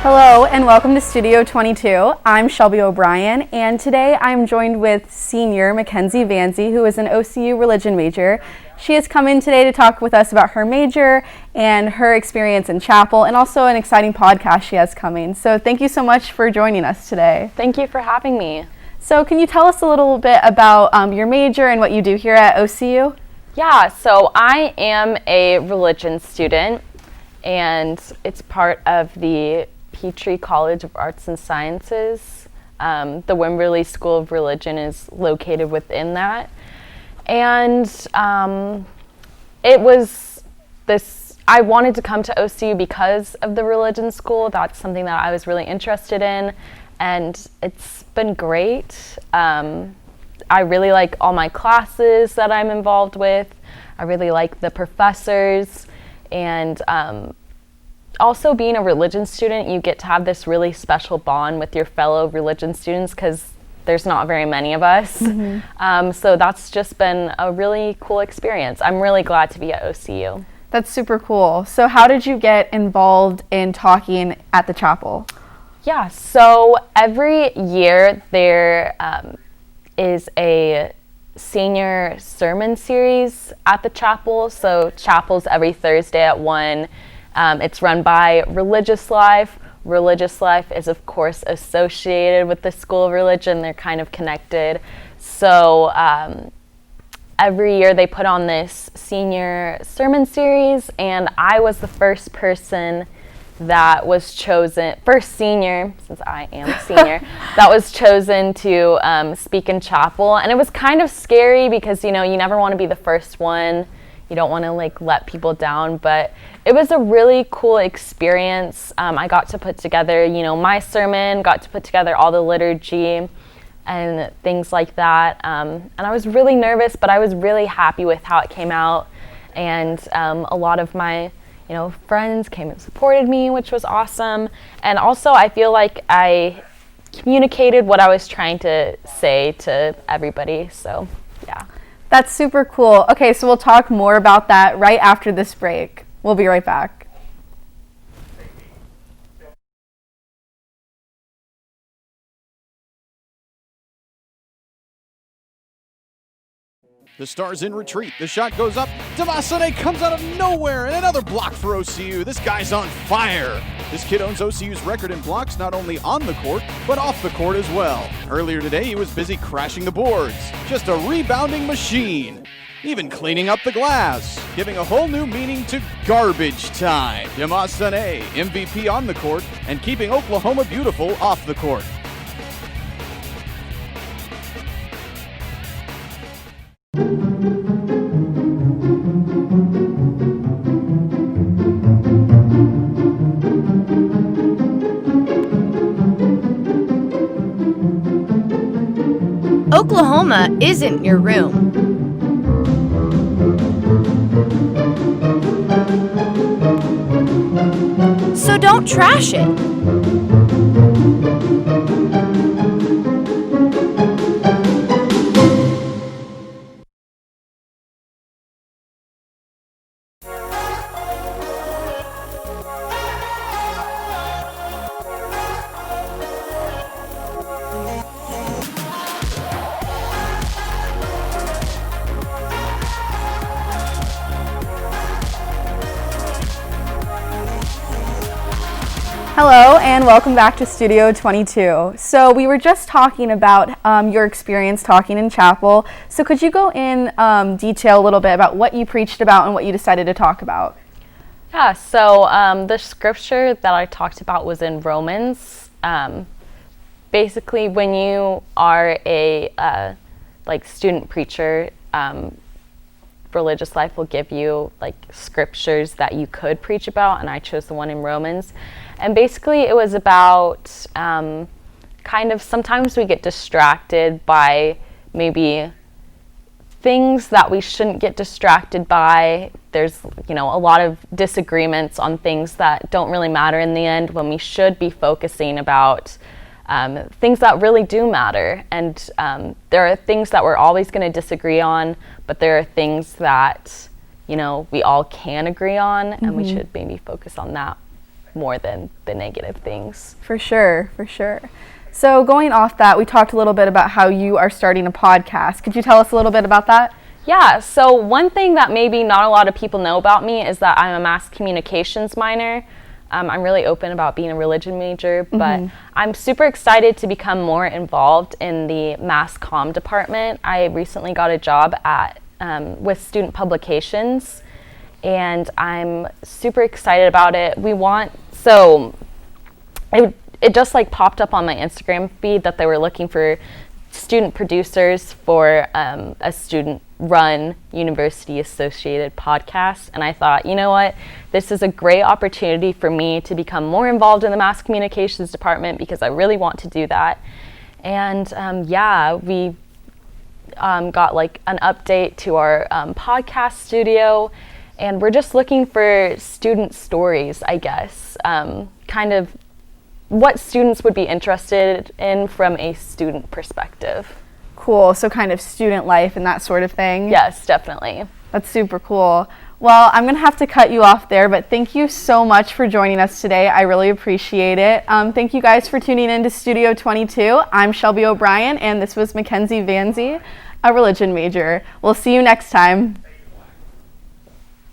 Hello and welcome to Studio 22. I'm Shelby O'Brien, and today I'm joined with senior Mackenzie VanZee, who is an OCU religion major. She has come in today to talk with us about her major and her experience in chapel, and also an exciting podcast she has coming. So thank you so much for joining us today. Thank you for having me. So can you tell us a little bit about your major and what you do here at OCU? Yeah, so I am a religion student, and it's part of the Petrie College of Arts and Sciences. The Wimberley School of Religion is located within that. And it was I wanted to come to OCU because of the religion school. That's something that I was really interested in, and it's been great. I really like all my classes that I'm involved with. I really like the professors, and also being a religion student, you get to have this really special bond with your fellow religion students because there's not very many of us. Mm-hmm. So that's just been a really cool experience. I'm really glad to be at OCU. That's super cool. So how did you get involved in talking at the chapel? Yeah, so every year there is a senior sermon series at the chapel. So chapel's every Thursday at 1. It's run by Religious Life. Religious Life is, of course, associated with the School of Religion. They're kind of connected. So every year they put on this senior sermon series, and I was the first person that was chosen, first senior, since I am a senior, that was chosen to speak in chapel. And it was kind of scary because, you never want to be the first one. You don't want to let people down, but it was a really cool experience. I got to put together, my sermon, got to put together all the liturgy and things like that. And I was really nervous, but I was really happy with how it came out. And a lot of my, friends came and supported me, which was awesome. And also I feel like I communicated what I was trying to say to everybody. So, yeah. That's super cool. Okay, so we'll talk more about that right after this break. We'll be right back. The Stars in retreat. The shot goes up. Devasane comes out of nowhere, and another block for OCU. This guy's on fire. This kid owns OCU's record in blocks not only on the court, but off the court as well. Earlier today, he was busy crashing the boards. Just a rebounding machine. Even cleaning up the glass, giving a whole new meaning to garbage time. Devasane, MVP on the court, and keeping Oklahoma beautiful off the court. Oklahoma isn't your room. So don't trash it. Hello and welcome back to Studio 22. So we were just talking about your experience talking in chapel. So could you go in detail a little bit about what you preached about and what you decided to talk about? Yeah, so the scripture that I talked about was in Romans. Basically, when you are a student preacher, religious life will give you like scriptures that you could preach about, and I chose the one in Romans. And basically it was about kind of sometimes we get distracted by maybe things that we shouldn't get distracted by. There's, a lot of disagreements on things that don't really matter in the end, when we should be focusing about things that really do matter. And there are things that we're always going to disagree on, but there are things that, we all can agree on, and we should maybe focus on that more than the negative things. For sure. So going off that, we talked a little bit about how you are starting a podcast. Could you tell us a little bit about that? Yeah, so one thing that maybe not a lot of people know about me is that I'm a mass communications minor. I'm really open about being a religion major, but I'm super excited to become more involved in the mass comm department. I recently got a job at with student publications, and I'm super excited about it. It just like popped up on my Instagram feed that they were looking for student producers for a student-run university-associated podcast. And I thought, you know what, this is a great opportunity for me to become more involved in the mass communications department, because I really want to do that. And we got like an update to our podcast studio, and we're just looking for student stories, I guess, kind of what students would be interested in from a student perspective. Cool, so kind of student life and that sort of thing? Yes, definitely. That's super cool. Well, I'm gonna have to cut you off there, but thank you so much for joining us today. I really appreciate it. Thank you guys for tuning in to Studio 22. I'm Shelby O'Brien, and this was Mackenzie VanZee, a religion major. We'll see you next time.